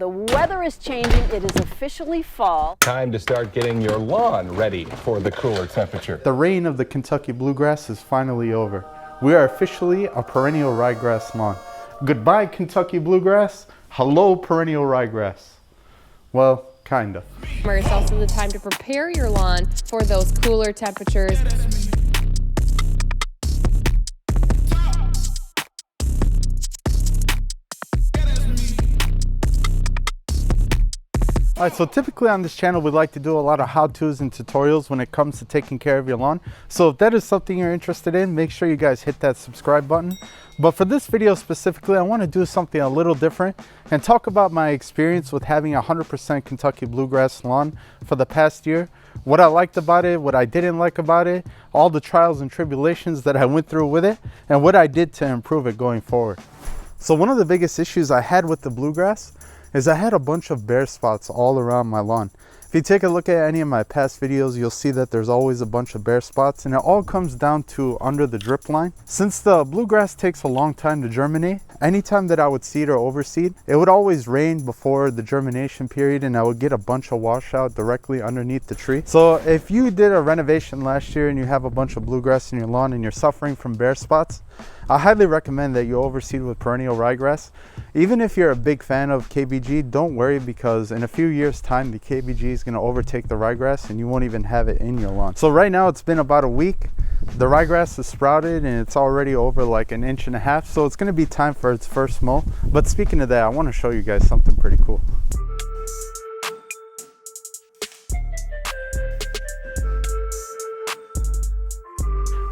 The weather is changing. It is officially fall. Time to start getting your lawn ready for the cooler temperature. The reign of the Kentucky Bluegrass is finally over. We are officially a perennial ryegrass lawn. Goodbye, Kentucky Bluegrass. Hello, perennial ryegrass. Well, kind of. It's also the time to prepare your lawn for those cooler temperatures. Alright, so typically on this channel we like to do a lot of how-tos and tutorials when it comes to taking care of your lawn. So if that is something you're interested in, make sure you guys hit that subscribe button. But for this video specifically, I want to do something a little different and talk about my experience with having a 100% Kentucky Bluegrass lawn for the past year. What I liked about it, what I didn't like about it, all the trials and tribulations that I went through with it, and what I did to improve it going forward. So one of the biggest issues I had with the bluegrass is I had a bunch of bare spots all around my lawn. If you take a look at any of my past videos, you'll see that there's always a bunch of bare spots, and it all comes down to under the drip line. Since the bluegrass takes a long time to germinate, anytime that I would seed or overseed, it would always rain before the germination period and I would get a bunch of washout directly underneath the tree. So if you did a renovation last year and you have a bunch of bluegrass in your lawn and you're suffering from bare spots, I highly recommend that you overseed with perennial ryegrass. Even if you're a big fan of KBG, don't worry, because in a few years time the KBG is going to overtake the ryegrass and you won't even have it in your lawn. So right now it's been about a week. The ryegrass is sprouted and it's already over like 1.5 inches, so it's going to be time for its first mow. But speaking of that, I want to show you guys something pretty cool.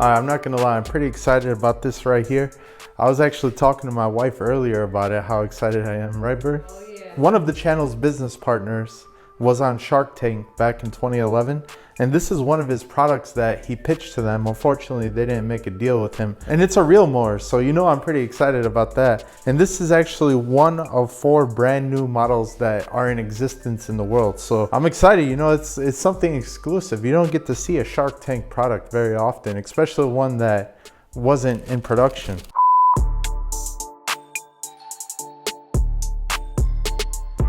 I'm not gonna lie, I'm pretty excited about this right here. I was actually talking to my wife earlier about it, how excited I am, right, Bird? Oh, yeah. One of the channel's business partners was on Shark Tank back in 2011, and this is one of his products that he pitched to them. Unfortunately, they didn't make a deal with him, and it's a real mower, so you know I'm pretty excited about that. And this is actually one of 4 brand new models that are in existence in the world, so I'm excited. You know, it's something exclusive. You don't get to see a Shark Tank product very often, especially one that wasn't in production.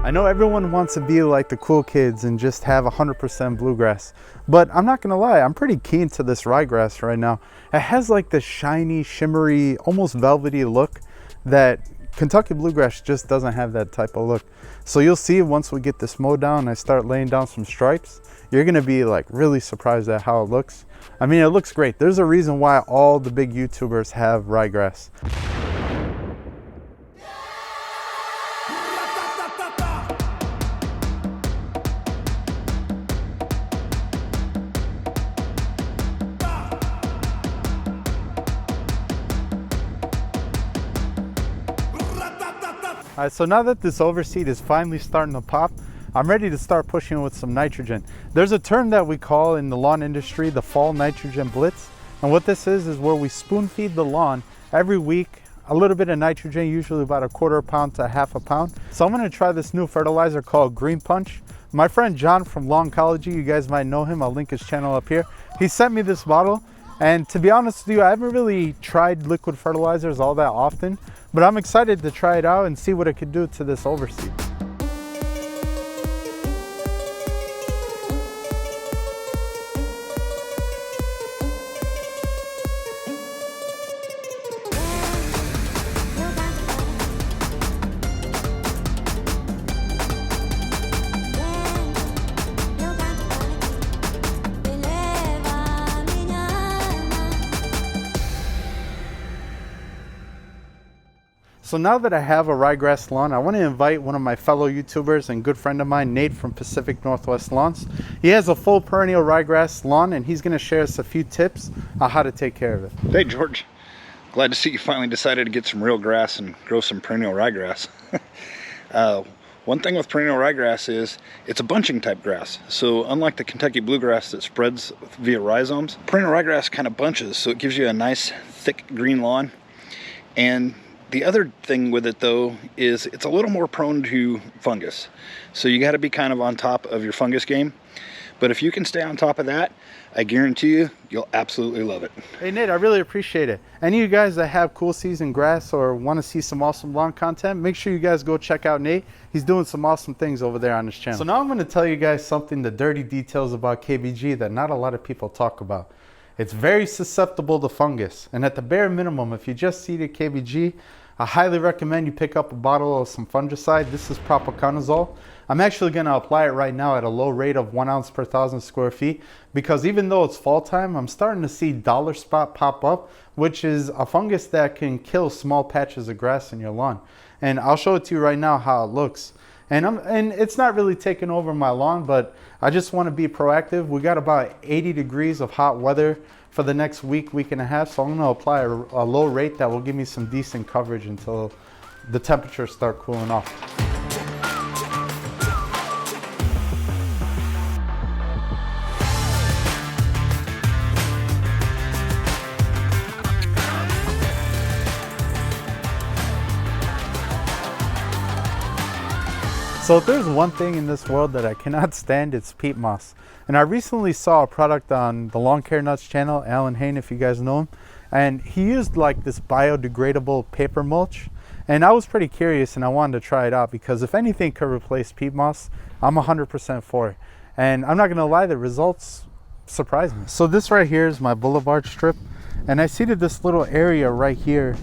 I know everyone wants to be like the cool kids and just have 100% bluegrass, but I'm not gonna lie, I'm pretty keen to this ryegrass right now. It has like this shiny, shimmery, almost velvety look that Kentucky Bluegrass just doesn't have that type of look. So you'll see once we get this mowed down and I start laying down some stripes, you're gonna be like really surprised at how it looks. I mean, it looks great. There's a reason why all the big YouTubers have ryegrass. Alright, so now that this overseed is finally starting to pop, I'm ready to start pushing with some nitrogen. There's a term that we call in the lawn industry the fall nitrogen blitz, and what this is where we spoon feed the lawn every week a little bit of nitrogen, usually about 1/4 pound to 1/2 pound. So I'm going to try this new fertilizer called Green Punch. My friend John from Lawncology, you guys might know him, I'll link his channel up here. He sent me this bottle, and to be honest with you, I haven't really tried liquid fertilizers all that often, but I'm excited to try it out and see what it could do to this overseed. So now that I have a ryegrass lawn, I want to invite one of my fellow YouTubers and good friend of mine, Nate from Pacific Northwest Lawns. He has a full perennial ryegrass lawn and he's going to share us a few tips on how to take care of it. Hey George, glad to see you finally decided to get some real grass and grow some perennial ryegrass. One thing with perennial ryegrass is it's a bunching type grass. So unlike the Kentucky bluegrass that spreads via rhizomes, perennial ryegrass kind of bunches, so it gives you a nice thick green lawn. And The other thing with it though is it's a little more prone to fungus. So you got to be kind of on top of your fungus game. But if you can stay on top of that, I guarantee you, you'll absolutely love it. Hey Nate, I really appreciate it. Any of you guys that have cool season grass or want to see some awesome lawn content, make sure you guys go check out Nate. He's doing some awesome things over there on his channel. So now I'm going to tell you guys something, the dirty details about KBG that not a lot of people talk about. It's very susceptible to fungus. And at the bare minimum, if you just seeded KBG, I highly recommend you pick up a bottle of some fungicide. This is propiconazole. I'm actually going to apply it right now at a low rate of 1 ounce per 1,000 square feet, because even though it's fall time, I'm starting to see dollar spot pop up, which is a fungus that can kill small patches of grass in your lawn. And I'll show it to you right now how it looks. And it's not really taking over my lawn, but I just want to be proactive. We got about 80 degrees of hot weather for the next week, week and a half. So I'm going to apply a low rate that will give me some decent coverage until the temperatures start cooling off. So if there's one thing in this world that I cannot stand, it's peat moss. And I recently saw a product on the Lawn Care Nuts channel, Alan Hain, if you guys know him, and he used like this biodegradable paper mulch. And I was pretty curious and I wanted to try it out, because if anything could replace peat moss, I'm 100% for it. And I'm not gonna lie, the results surprised me. So this right here is my boulevard strip, and I seeded this little area right here.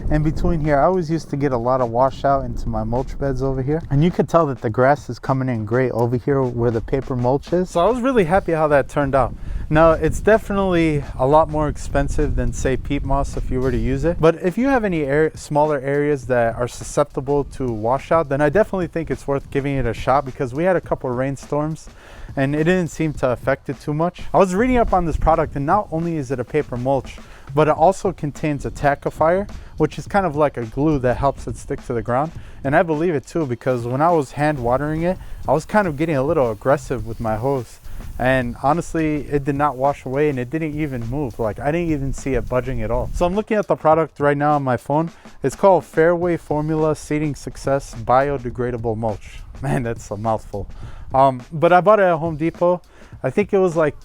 And between here, I always used to get a lot of washout into my mulch beds over here. And you could tell that the grass is coming in great over here where the paper mulch is. So I was really happy how that turned out. Now, it's definitely a lot more expensive than, say, peat moss if you were to use it. But if you have any smaller areas that are susceptible to washout, then I definitely think it's worth giving it a shot, because we had a couple of rainstorms and it didn't seem to affect it too much. I was reading up on this product, and not only is it a paper mulch, but it also contains a tackifier, which is kind of like a glue that helps it stick to the ground. And I believe it too, because when I was hand watering it, I was kind of getting a little aggressive with my hose. And honestly, it did not wash away, and it didn't even move. Like, I didn't even see it budging at all. So I'm looking at the product right now on my phone. It's called Fairway Formula Seeding Success Biodegradable Mulch. Man, that's a mouthful. But I bought it at Home Depot. I think it was like,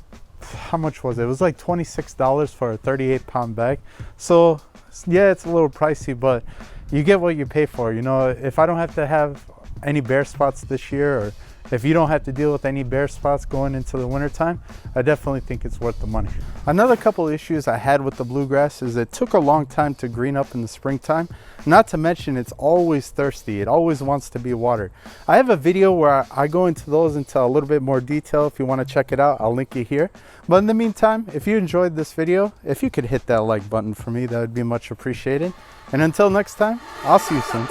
how much was it? It was like $26 for a 38-pound bag. So yeah, it's a little pricey, but you get what you pay for. You know, if I don't have to have any bare spots this year, or if you don't have to deal with any bare spots going into the winter time, I definitely think it's worth the money. Another couple issues I had with the bluegrass is it took a long time to green up in the springtime. Not to mention, it's always thirsty. It always wants to be watered. I have a video where I go into those into a little bit more detail. If you want to check it out, I'll link it here. But in the meantime, if you enjoyed this video, if you could hit that like button for me, that would be much appreciated. And until next time, I'll see you soon.